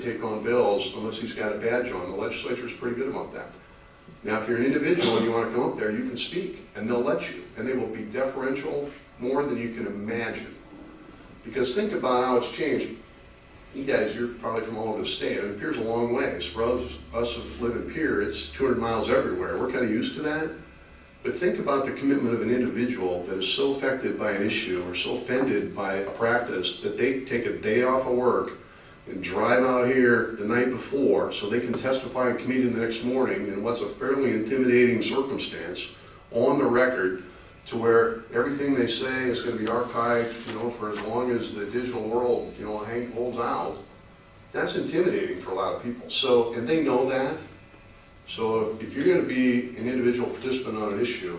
to take on bills unless he's got a badge on. The legislature's pretty good about that. Now, if you're an individual and you want to come up there, you can speak, and they'll let you, and they will be deferential more than you can imagine. Because think about how it's changed. You guys, you're probably from all over the state. I mean, Pierre's a long ways. For us that live in Pierre, it's 200 miles everywhere. We're kind of used to that. But think about the commitment of an individual that is so affected by an issue or so offended by a practice that they take a day off of work and drive out here the night before so they can testify in committee the next morning in what's a fairly intimidating circumstance on the record, to where everything they say is going to be archived, for as long as the digital world, holds out. That's intimidating for a lot of people. So, and they know that. So if you're going to be an individual participant on an issue,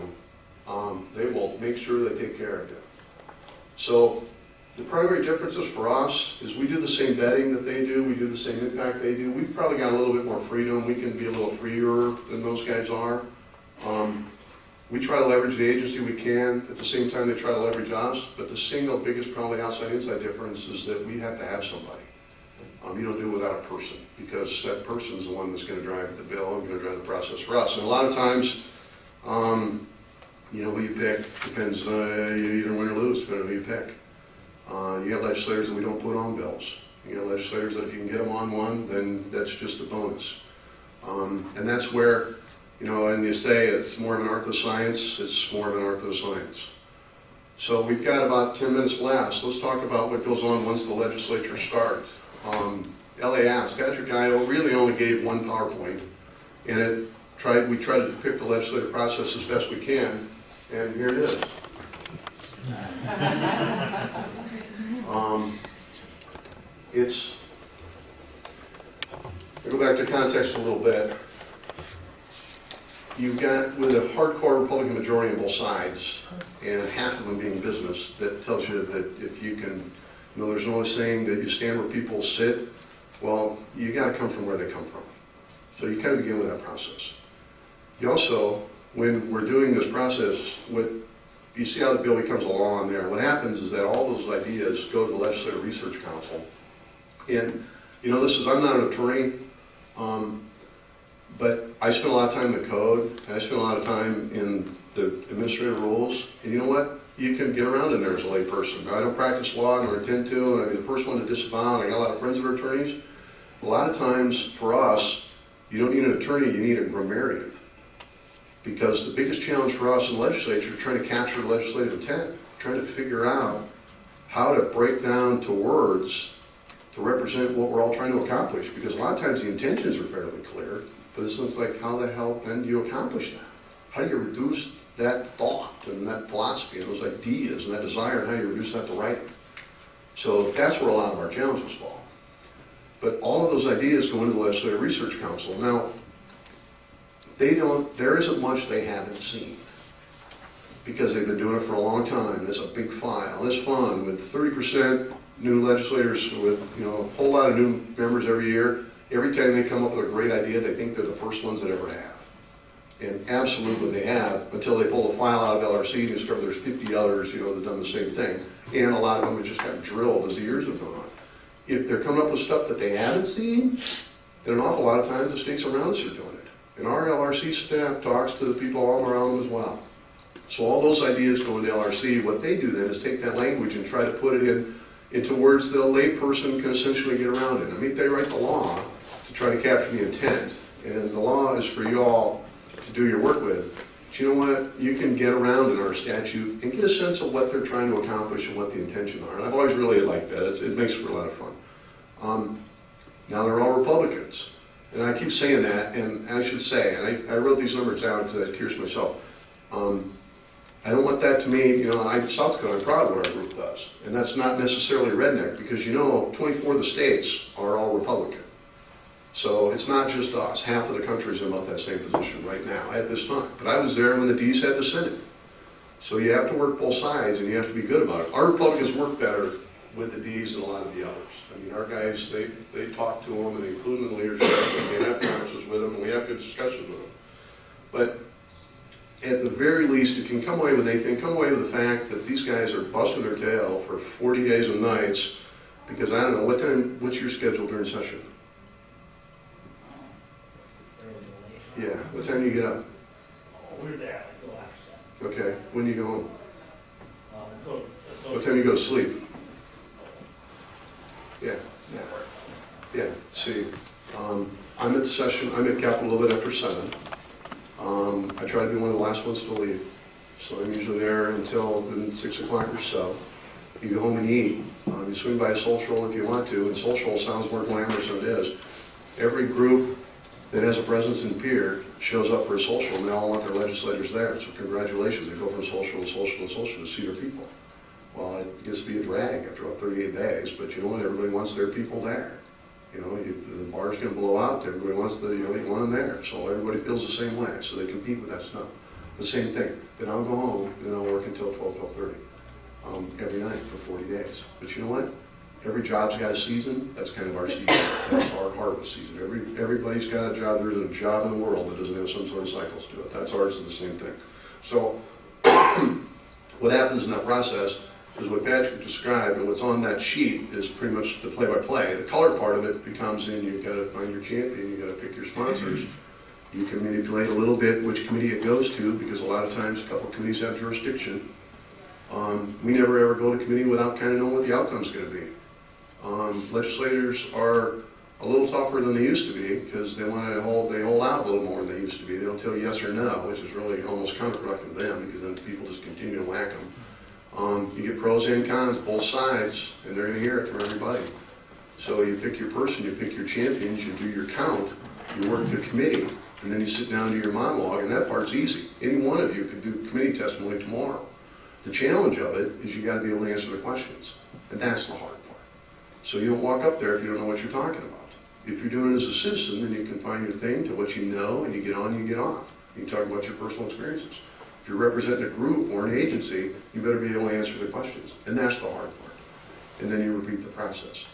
they will make sure they take care of you. So the primary differences for us is we do the same vetting that they do, we do the same impact they do. We've probably got a little bit more freedom. We can be a little freer than those guys are. We try to leverage the agency we can. At the same time, they try to leverage us. But the single biggest probably outside-inside difference is that we have to have somebody. You don't do it without a person, because that person is the one that's going to drive the bill and going to drive the process for us. And a lot of times, who you pick depends, you either win or lose, depending on who you pick. You got legislators that we don't put on bills. You got legislators that if you can get them on one, then that's just a bonus. And that's where, and you say it's more of an art than science, it's more of an art than science. So we've got about 10 minutes left. Let's talk about what goes on once the legislature starts. LAS, Patrick and I really only gave one PowerPoint, and we tried to depict the legislative process as best we can, and here it is. I go back to context a little bit. You've got, with a hardcore Republican majority on both sides, and half of them being business, that tells you that if you can, there's no saying that you stand where people sit. Well, you got to come from where they come from. So you kind of begin with that process. You also, when we're doing this process, what you see how the bill becomes a law on there. What happens is that all those ideas go to the Legislative Research Council. And, I'm not an attorney, but I spend a lot of time in the code, and I spend a lot of time in the administrative rules. And you know what? You can get around in there as a layperson. I don't practice law, nor intend to, and I'd be the first one to disavow, and I got a lot of friends that are attorneys. A lot of times, for us, you don't need an attorney, you need a grammarian. Because the biggest challenge for us in the legislature is trying to capture the legislative intent, trying to figure out how to break down to words to represent what we're all trying to accomplish. Because a lot of times the intentions are fairly clear, but it's like, how the hell then do you accomplish that? How do you reduce that thought and that philosophy and those ideas and that desire, and how do you reduce that to writing? So that's where a lot of our challenges fall. But all of those ideas go into the Legislative Research Council. Now, there isn't much they haven't seen, because they've been doing it for a long time. It's a big file. It's fun with 30% new legislators, with a whole lot of new members every year. Every time they come up with a great idea, they think they're the first ones that ever have. And absolutely they have, until they pull a file out of LRC and discover there's 50 others, that have done the same thing. And a lot of them have just gotten drilled as the years have gone on. If they're coming up with stuff that they haven't seen, then an awful lot of times the states around us are doing it. And our LRC staff talks to the people all around them as well. So all those ideas go into LRC. What they do then is take that language and try to put it into words that a layperson can essentially get around in. I mean, they write the law to try to capture the intent. And the law is for you all to do your work with. But you know what? You can get around in our statute and get a sense of what they're trying to accomplish and what the intention are. And I've always really liked that. It makes for a lot of fun. Now they're all Republicans. And I keep saying that, and I should say, and I wrote these numbers down because I was curious myself. I don't want that to mean, South Dakota, I'm proud of what our group does. And that's not necessarily redneck, because 24 of the states are all Republican. So it's not just us. Half of the country is in about that same position right now at this time. But I was there when the D's had the Senate. So you have to work both sides, and you have to be good about it. Our Republicans work better with the D's than a lot of the others. I mean, our guys, they talk to them, and they include them in the leadership, and they have conferences with them, and we have good discussions with them. But at the very least, if you can come away with anything, come away with the fact that these guys are busting their tail for 40 days and nights, because I don't know, what's your schedule during session? Yeah, what time do you get up? Oh, we're there, like, go after Okay, when do you go home? 7. So What time do you go to sleep? Yeah, yeah, see, I'm at the session, I'm at Capitol a little bit after 7. I try to be one of the last ones to leave, so I'm usually there until then 6 o'clock or so. You go home and eat, you swing by a social if you want to, and social sounds more glamorous than it is. Every group that has a presence in Pierre shows up for a social, and they all want their legislators there, so congratulations, they go from social to social to social to see their people. Well, it gets to be a drag after about 38 days, but you know what, everybody wants their people there. You know, the bar's gonna blow out, everybody wants you want them there, so everybody feels the same way, so they compete with that stuff. The same thing, then I'll go home, and I'll work until 12, 12:30, every night for 40 days. But you know what? Every job's got a season, that's kind of our season, that's our harvest season. Everybody's got a job, there isn't a job in the world that doesn't have some sort of cycles to it, that's ours is the same thing. So, what happens in that process is what Patrick described, and what's on that sheet is pretty much the play-by-play. The color part of it becomes in, you've got to find your champion, you've got to pick your sponsors. You can manipulate a little bit which committee it goes to, because a lot of times a couple of committees have jurisdiction. We never ever go to committee without kind of knowing what the outcome's going to be. Legislators are a little tougher than they used to be, because they hold out a little more than they used to be. They don't tell you yes or no, which is really almost counterproductive to them, because then people just continue to whack them. You get pros and cons, both sides, and they're going to hear it from everybody. So you pick your person, you pick your champions, you do your count, you work the committee, and then you sit down and do your monologue, and that part's easy. Any one of you could do committee testimony tomorrow. The challenge of it is you got to be able to answer the questions, and that's the hard part. So you don't walk up there if you don't know what you're talking about. If you're doing it as a citizen, then you can find your thing to what you know, and you get on, you get off. You can talk about your personal experiences. If you're representing a group or an agency, you better be able to answer the questions, and that's the hard part. And then you repeat the process.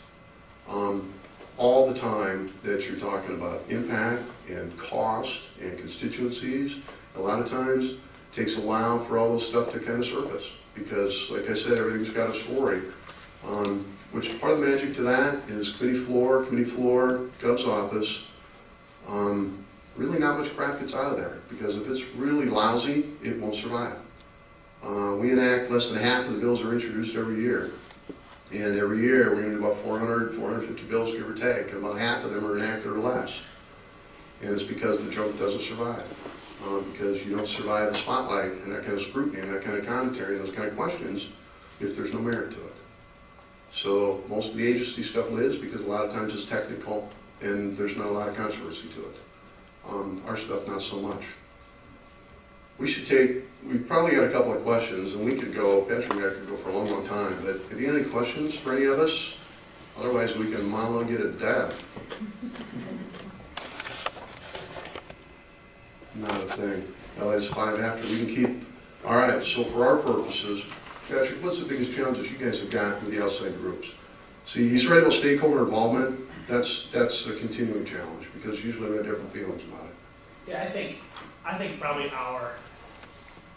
All the time that you're talking about impact and cost and constituencies, a lot of times it takes a while for all this stuff to kind of surface, because like I said, everything's got a story. Which part of the magic to that is committee floor, Gov's office. Really not much crap gets out of there, because if it's really lousy, it won't survive. We enact less than half of the bills are introduced every year. And every year, we're going to do about 450 bills, give or take. About half of them are enacted or less. And it's because the joke doesn't survive. Because you don't survive the spotlight and that kind of scrutiny and that kind of commentary and those kind of questions if there's no merit to it. So most of the agency stuff is, because a lot of times it's technical and there's not a lot of controversy to it. Our stuff, not so much. We've probably got a couple of questions, and we could go, Patrick and I could go for a long, long time, but have you got any questions for any of us? Otherwise, we can monologue it at death. Not a thing. Well, it's 5 after. We can keep. All right, so for our purposes, Patrick, what's the biggest challenges you guys have got with the outside groups? See, he's right about stakeholder involvement. That's a continuing challenge, because usually we have different feelings about it. Yeah, I think probably our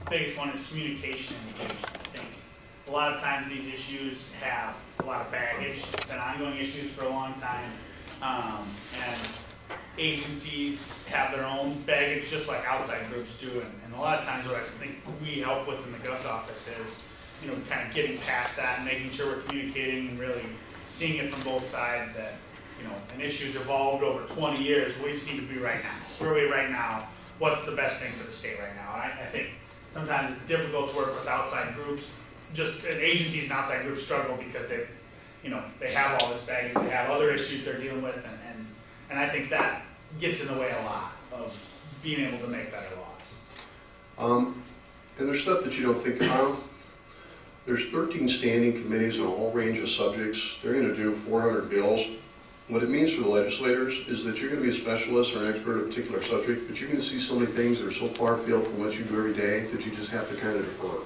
biggest one is communication and engagement. I think a lot of times these issues have a lot of baggage, been ongoing issues for a long time, and agencies have their own baggage just like outside groups do, and a lot of times what I think we help with in the Gov's office is, kind of getting past that and making sure we're communicating and really seeing it from both sides, that an issue's evolved over 20 years. Where do you seem to be right now? Where are we right now? What's the best thing for the state right now? And I think sometimes it's difficult to work with outside groups. Just agencies and outside groups struggle because they have all this baggage, they have other issues they're dealing with, and I think that gets in the way a lot of being able to make better laws. And there's stuff that you don't think about. There's 13 standing committees on a whole range of subjects. They're going to do 400 bills. What it means for the legislators is that you're going to be a specialist or an expert in a particular subject, but you're going to see so many things that are so far afield from what you do every day that you just have to kind of defer.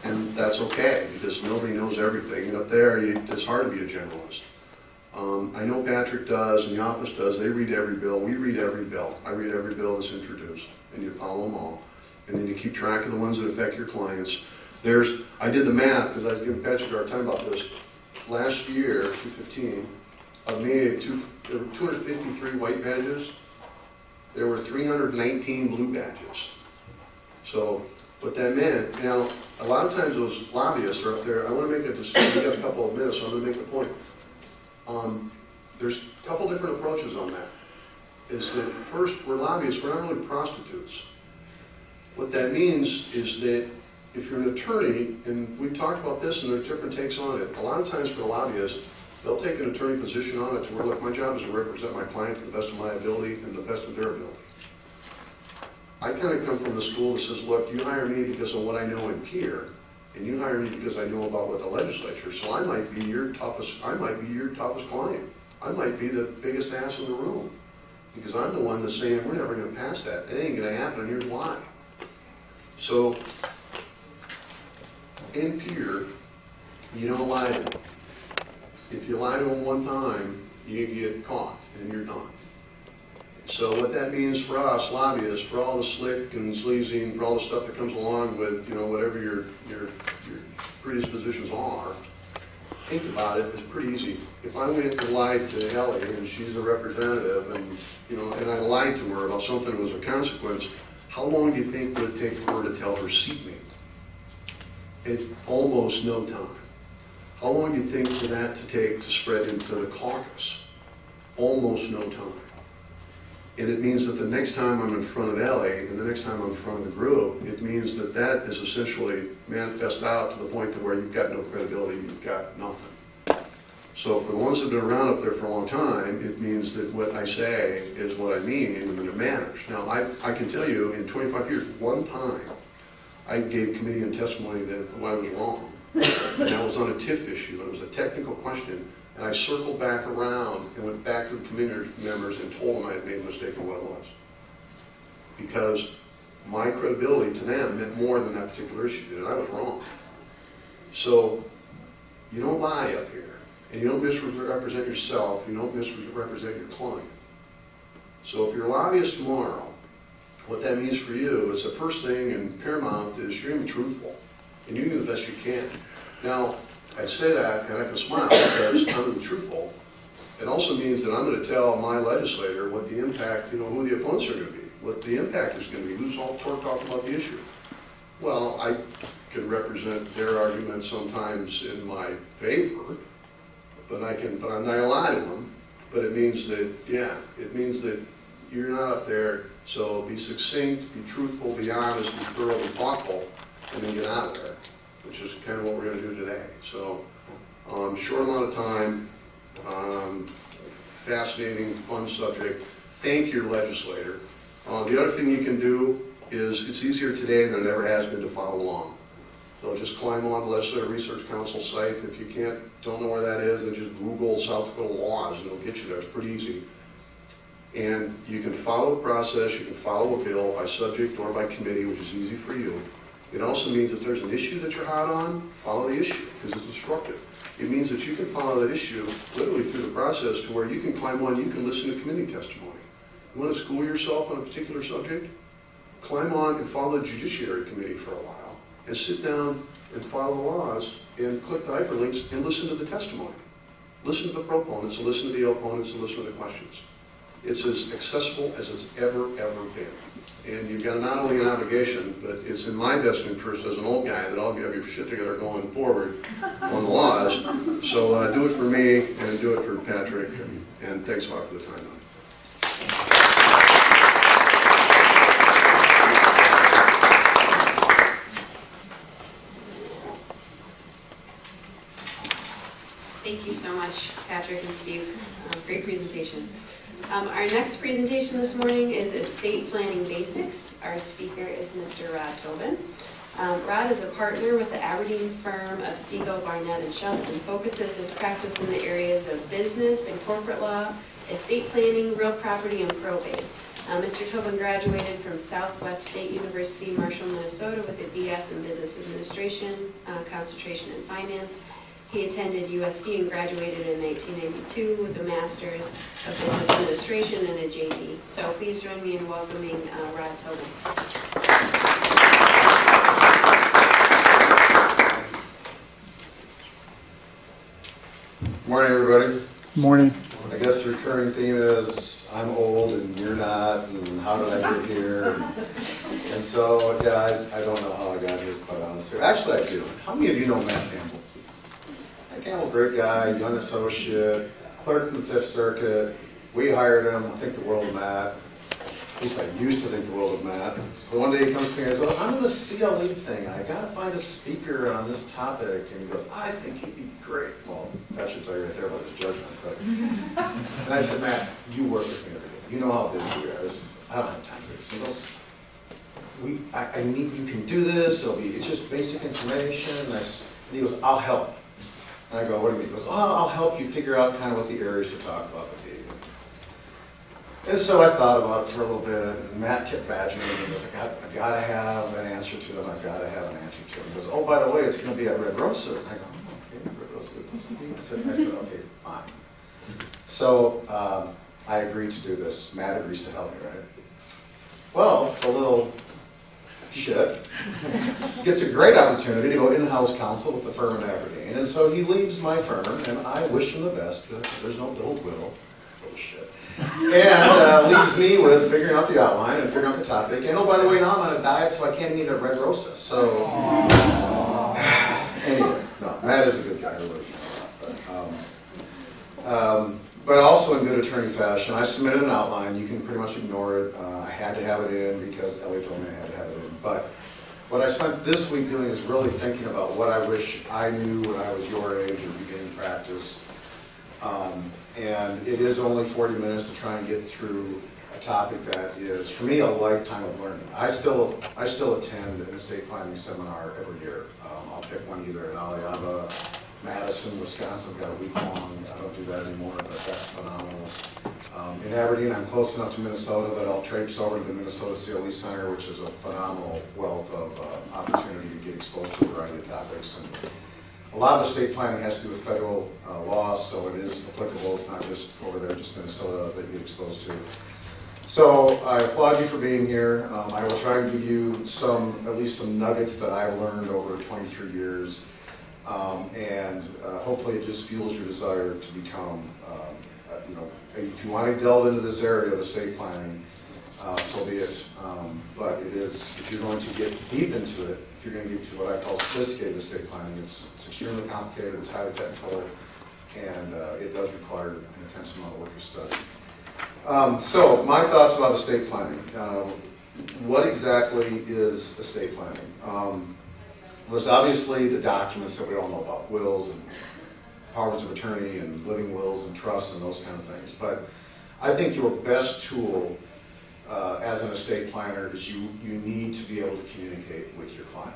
And that's okay, because nobody knows everything. And up there, it's hard to be a generalist. I know Patrick does, and the office does. They read every bill. We read every bill. I read every bill that's introduced, and you follow them all. And then you keep track of the ones that affect your clients. I did the math, because I was giving Patrick a hard time about this. Last year, 2015, there were 253 white badges. there were 319 blue badges. So what that meant, now, a lot of times those lobbyists are up there, I want to make a distinction, we got a couple of minutes, so I'm going to make a point. There's a couple different approaches on that. Is that first, we're lobbyists, we're not really prostitutes. What that means is that if you're an attorney, and we've talked about this and there's different takes on it, a lot of times for lobbyists, they'll take an attorney position on it to where, look, my job is to represent my client to the best of my ability and the best of their ability. I kind of come from the school that says, look, you hire me because of what I know in here, and you hire me because I know about what the legislature, so I might be your toughest client. I might be the biggest ass in the room, because I'm the one that's saying, we're never gonna pass that. It ain't gonna happen, and here's why. So, in Pierre, you don't lie to them. If you lie to them one time, you get caught, and you're done. So what that means for us lobbyists, for all the slick and sleazy, and for all the stuff that comes along with, you know, whatever your predispositions are, think about it, it's pretty easy. If I went and lied to Ellie, and she's a representative, and, you know, and I lied to her about something that was a consequence, how long do you think would it take for her to tell her seatmate? In almost no time. How long do you think for that to take to spread into the caucus? Almost no time. And it means that the next time I'm in front of Ellie, and the next time I'm in front of the group, it means that that is essentially manifest out to the point to where you've got no credibility, you've got nothing. So for the ones that have been around up there for a long time, it means that what I say is what I mean, and it matters. Now, I can tell you, in 25 years, one time, I gave committee and testimony that I was wrong. And that was on a TIF issue, and it was a technical question. And I circled back around and went back to the committee members and told them I had made a mistake in what it was. Because my credibility to them meant more than that particular issue did, and I was wrong. So you don't lie up here, and you don't misrepresent yourself, you don't misrepresent your client. So if you're a lobbyist tomorrow, what that means for you is the first thing and paramount is you're going to be truthful, and you do the best you can. Now, I say that and I can smile because I'm going to be truthful. It also means that I'm going to tell my legislator what the impact, you know, who the opponents are going to be, what the impact is going to be, who's all talked about the issue. Well, I can represent their arguments sometimes in my favor, but I'm not going to lie to them. But it means that, yeah, it means that you're not up there, so be succinct, be truthful, be honest, be thorough, be thoughtful, and then get out of there, which is kind of what we're going to do today. So, short amount of time, fascinating, fun subject. Thank your legislator. The other thing you can do is, it's easier today than it ever has been to follow along. So just climb on the Legislative Research Council site. If you don't know where that is, then just Google South Dakota laws and it'll get you there. It's pretty easy. And you can follow the process, you can follow a bill by subject or by committee, which is easy for you. It also means if there's an issue that you're hot on, follow the issue, because it's instructive. It means that you can follow that issue literally through the process to where you can climb on, you can listen to committee testimony. You want to school yourself on a particular subject? Climb on and follow the Judiciary Committee for a while, and sit down and follow laws, and click the hyperlinks, and listen to the testimony. Listen to the proponents, and listen to the opponents, and listen to the questions. It's as accessible as it's ever been. And you've got not only an obligation, but it's in my best interest as an old guy that I'll have your shit together going forward on the laws. So do it for me and do it for Patrick, and thanks a lot for the time. Thank you so much, Patrick and Steve. Great presentation. Our next presentation this morning is Estate Planning Basics. Our speaker is Mr. Rod Tobin. Rod is a partner with the Aberdeen firm of Segal, Barnett, and Schultz, and focuses his practice in the areas of business and corporate law, estate planning, real property, and probate. Mr. Tobin graduated from Southwest State University, Marshall, Minnesota with a BS in Business Administration, concentration in finance. He attended USD and graduated in 1992 with a Master's of Business Administration and a JD. So please join me in welcoming Rod Tobin. Morning, everybody. Morning. I guess the recurring theme is I'm old and you're not, and how did I get here? And so, yeah, I don't know how I got here, quite honestly. Actually, I do. How many of you know Matt Campbell? Matt Campbell, great guy, young associate, clerk in the Fifth Circuit. We hired him, I think the world of Matt. At least I used to think the world of Matt. So one day he comes to me and says, well, I'm in the CLE thing. I got to find a speaker on this topic. And he goes, I think you'd be great. Well, that should tell you right there about his judgment. But. And I said, Matt, you work with me every day. You know how busy you are. I don't have time for this. He goes, I need, you can do this. It's just basic information. And he goes, I'll help. And I go, what do you mean? He goes, oh, I'll help you figure out kind of what the areas to talk about with you. And so I thought about it for a little bit, and Matt kept badgering me. He goes, I gotta have an answer to them. I've gotta have an answer to them. He goes, oh, by the way, it's gonna be at Red Rosa. And I go, oh, okay, Red Rosa, good place to be. I said, okay, fine. So I agreed to do this. Matt agrees to help me, right? Well, the little shit gets a great opportunity to go in-house counsel with the firm in Aberdeen. And so he leaves my firm, and I wish him the best. There's no ill will. Little shit. And leaves me with figuring out the outline and figuring out the topic. And oh, by the way, now I'm on a diet, so I can't eat a Red Rosa. So, anyway, no, Matt is a good guy, really. But also in good attorney fashion, I submitted an outline. You can pretty much ignore it. I had to have it in because Ellie told me I had to have it in. But what I spent this week doing is really thinking about what I wish I knew when I was your age or beginning practice. And it is only 40 minutes to try and get through a topic that is, for me, a lifetime of learning. I still attend an estate planning seminar every year. I'll pick one either in Aliaba, Madison, Wisconsin's got a week long. I don't do that anymore, but that's phenomenal. In Aberdeen, I'm close enough to Minnesota that I'll traipse over to the Minnesota CLE Center, which is a phenomenal wealth of opportunity to get exposed to a variety of topics. And a lot of estate planning has to do with federal law, so it is applicable. It's not just over there, just Minnesota, that you get exposed to. So I applaud you for being here. I will try and give you at least some nuggets that I've learned over 23 years. And hopefully it just fuels your desire to become, if you want to delve into this area of estate planning, so be it. But it is, if you're going to get deep into it, if you're going to get to what I call sophisticated estate planning, it's extremely complicated, it's highly technical, and it does require an intense amount of work and study. So my thoughts about estate planning. What exactly is estate planning? There's obviously the documents that we all know about, wills and powers of attorney and living wills and trusts and those kind of things. But I think your best tool as an estate planner is you need to be able to communicate with your client.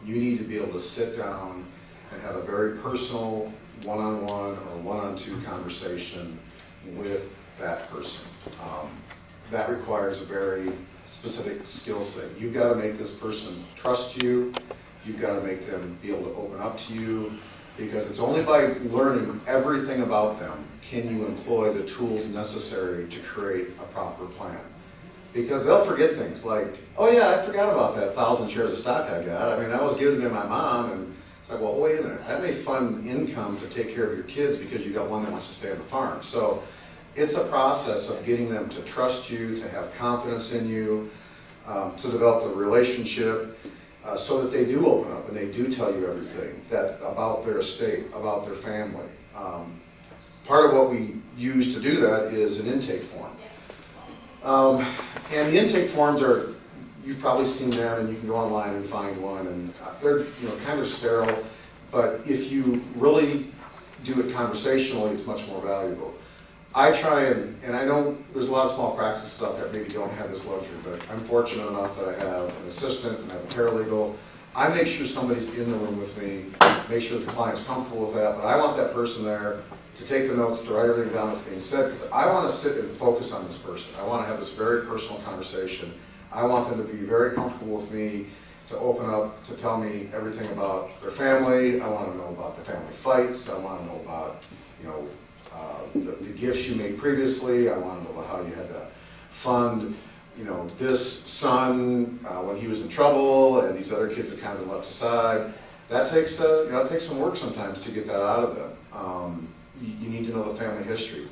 You need to be able to sit down and have a very personal one-on-one or one-on-two conversation with that person. That requires a very specific skill set. You've got to make this person trust you. You've got to make them be able to open up to you, because it's only by learning everything about them can you employ the tools necessary to create a proper plan. Because they'll forget things like, oh yeah, I forgot about that 1,000 shares of stock I got. I mean, that was given to my mom, and it's like, well, wait a minute, that may fund income to take care of your kids because you got one that wants to stay on the farm. So it's a process of getting them to trust you, to have confidence in you, to develop the relationship. So that they do open up and they do tell you everything about their estate, about their family. Part of what we use to do that is an intake form. And the intake forms are, you've probably seen them, and you can go online and find one, and they're kind of sterile, but if you really do it conversationally, it's much more valuable. I try and I know there's a lot of small practices out there that maybe don't have this luxury, but I'm fortunate enough that I have an assistant and I have a paralegal. I make sure somebody's in the room with me, make sure the client's comfortable with that, but I want that person there to take the notes, to write everything down that's being said, because I want to sit and focus on this person. I want to have this very personal conversation. I want them to be very comfortable with me, to open up, to tell me everything about their family. I want to know about the family fights. I want to know about, the gifts you made previously. I want to know about how you had to fund, this son when he was in trouble, and these other kids have kind of been left aside. That takes takes some work sometimes to get that out of them. You need to know the family history.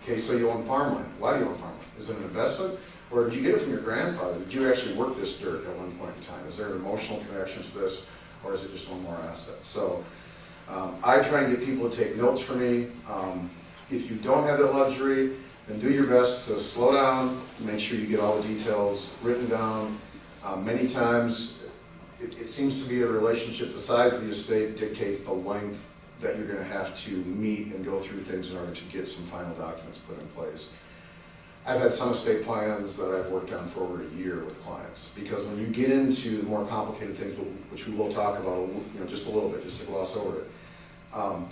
Okay, so you own farmland. Why do you own farmland? Is it an investment? Or did you get it from your grandfather? Did you actually work this dirt at one point in time? Is there an emotional connection to this, or is it just one more asset? So I try and get people to take notes for me. If you don't have that luxury, then do your best to slow down, make sure you get all the details written down. Many times, it seems to be a relationship, the size of the estate dictates the length that you're going to have to meet and go through things in order to get some final documents put in place. I've had some estate plans that I've worked on for over a year with clients, because when you get into the more complicated things, which we will talk about, just a little bit, just to gloss over it,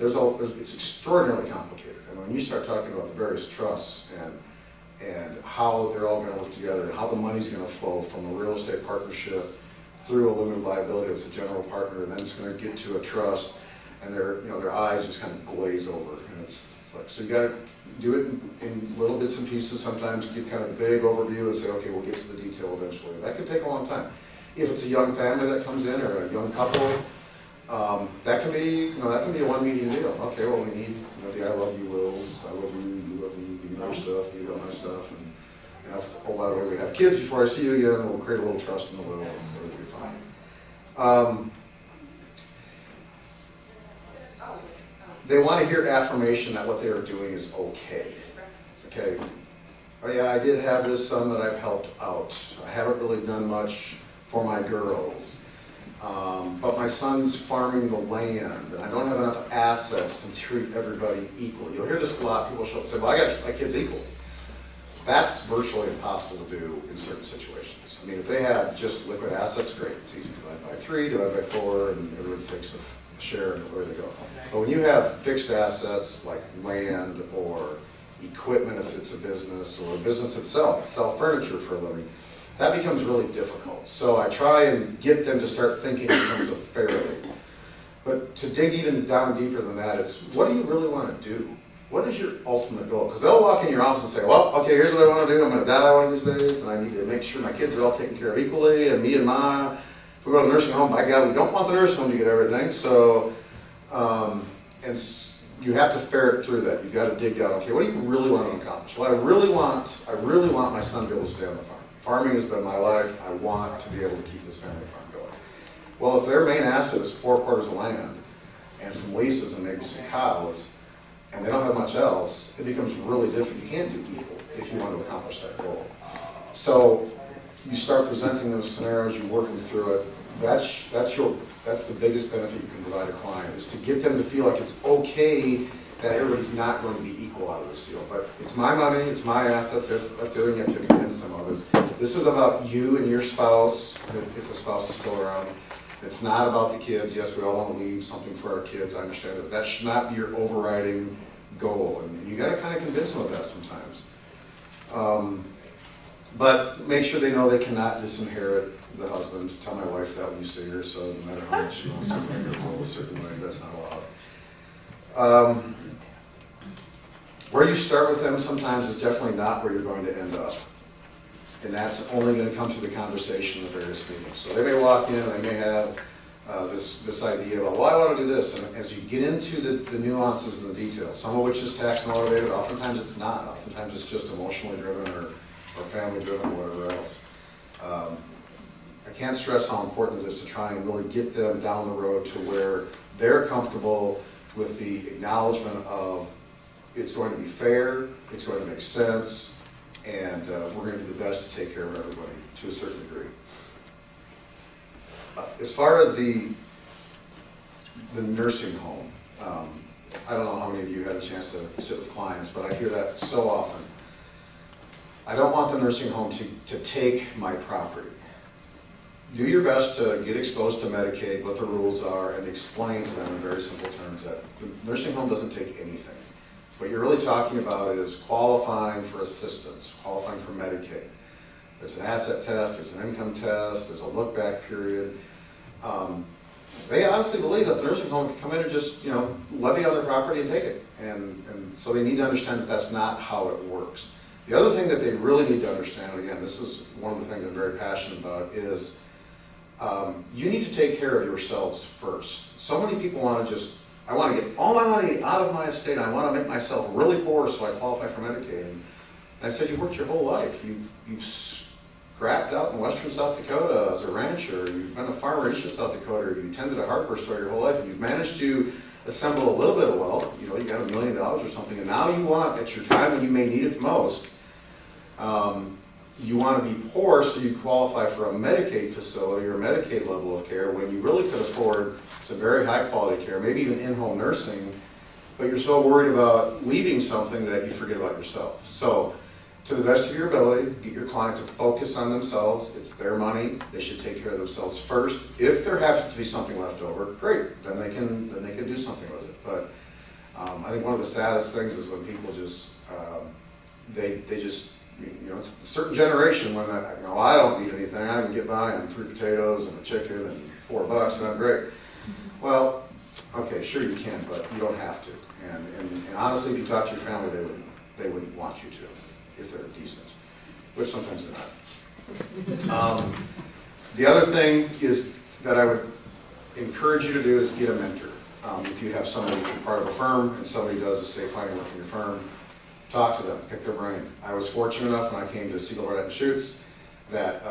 it's extraordinarily complicated. And when you start talking about the various trusts and how they're all going to work together, and how the money's going to flow from a real estate partnership through a limited liability as a general partner, and then it's going to get to a trust, and their eyes just kind of glaze over. And it's like, so you got to do it in little bits and pieces. Sometimes get kind of a big overview and say, okay, we'll get to the detail eventually. That could take a long time. If it's a young family that comes in, or a young couple, that can be a one meeting deal. Okay, well, we need the I love you wills, I love you, you love me, you know your stuff, you know my stuff, and a whole lot of way we have kids before I see you again. We'll create a little trust in the will, and it'll be fine. They want to hear affirmation that what they are doing is okay. Okay. Oh yeah, I did have this son that I've helped out. I haven't really done much for my girls. But my son's farming the land, and I don't have enough assets to treat everybody equally. You'll hear this a lot. People show up and say, well, I got my kids equal. That's virtually impossible to do in certain situations. I mean, if they have just liquid assets, great. It's easy to divide by 3, divide by 4, and everybody takes a share and where they go. But when you have fixed assets like land or equipment, if it's a business, or a business itself, sell furniture for a living, that becomes really difficult. So I try and get them to start thinking in terms of fairly. But to dig even down deeper than that, it's what do you really want to do? What is your ultimate goal? Because they'll walk in your office and say, well, okay, here's what I want to do. I'm going to die one of these days, and I need to make sure my kids are all taken care of equally, and me and Ma, if we go to the nursing home, by God, we don't want the nursing home to get everything. So, you have to ferret through that. You've got to dig down. Okay, what do you really want to accomplish? Well, I really want my son to be able to stay on the farm. Farming has been my life. I want to be able to keep this family farm going. Well, if their main asset is 4 quarters of land and some leases and maybe some cows, and they don't have much else, it becomes really difficult. You can't do equal if you want to accomplish that goal. So you start presenting those scenarios, you work them through it. That's the biggest benefit you can provide a client, is to get them to feel like it's okay that everybody's not going to be equal out of this deal. But it's my money, it's my assets. That's the other thing you have to convince them of, is this is about you and your spouse, if the spouse is still around. It's not about the kids. Yes, we all want to leave something for our kids. I understand that. That should not be your overriding goal. And you got to kind of convince them of that sometimes. But make sure they know they cannot disinherit the husband. Tell my wife that when you see her, so no matter how much she wants to make her feel a certain way, that's not allowed. Where you start with them sometimes is definitely not where you're going to end up. And that's only going to come through the conversation in the various meetings. So they may walk in and they may have this idea about, well, I want to do this. And as you get into the nuances and the details, some of which is tax motivated, oftentimes it's not. Oftentimes it's just emotionally driven or family driven or whatever else. I can't stress how important it is to try and really get them down the road to where they're comfortable with the acknowledgement of it's going to be fair, it's going to make sense, and we're going to do the best to take care of everybody to a certain degree. As far as the nursing home, I don't know how many of you had a chance to sit with clients, but I hear that so often. I don't want the nursing home to take my property. Do your best to get exposed to Medicaid, what the rules are, and explain to them in very simple terms that the nursing home doesn't take anything. What you're really talking about is qualifying for assistance, qualifying for Medicaid. There's an asset test, there's an income test, there's a look-back period. They honestly believe that the nursing home can come in and just, levy on their property and take it. And so they need to understand that that's not how it works. The other thing that they really need to understand, and again, this is one of the things I'm very passionate about, is you need to take care of yourselves first. So many people want to just I want to get all my money out of my estate, I want to make myself really poor so I qualify for Medicaid. And I said, you've worked your whole life, you've scrapped out in western South Dakota as a rancher, you've been a farmer in eastern South Dakota, you tended a hardware store your whole life, and you've managed to assemble a little bit of wealth, you know, you got $1 million or something, and now you want, at your time when you may need it the most, you want to be poor so you qualify for a Medicaid facility or a Medicaid level of care when you really could afford some very high quality care, maybe even in-home nursing, but you're so worried about leaving something that you forget about yourself. So, to the best of your ability, get your client to focus on themselves. It's their money. They should take care of themselves first. If there happens to be something left over, great. Then they can do something with it. But I think one of the saddest things is when people just they just, you know, it's a certain generation when I don't need anything. I can get by on 3 potatoes and a chicken and $4 and I'm great. Well, okay, sure you can, but you don't have to. And honestly, if you talk to your family, they wouldn't want you to, if they're decent, which sometimes they're not. The other thing is that I would encourage you to do is get a mentor. If you have somebody who's part of a firm and somebody does estate planning work in your firm, talk to them, pick their brain. I was fortunate enough when I came to Siegel, Barnett & Schutz that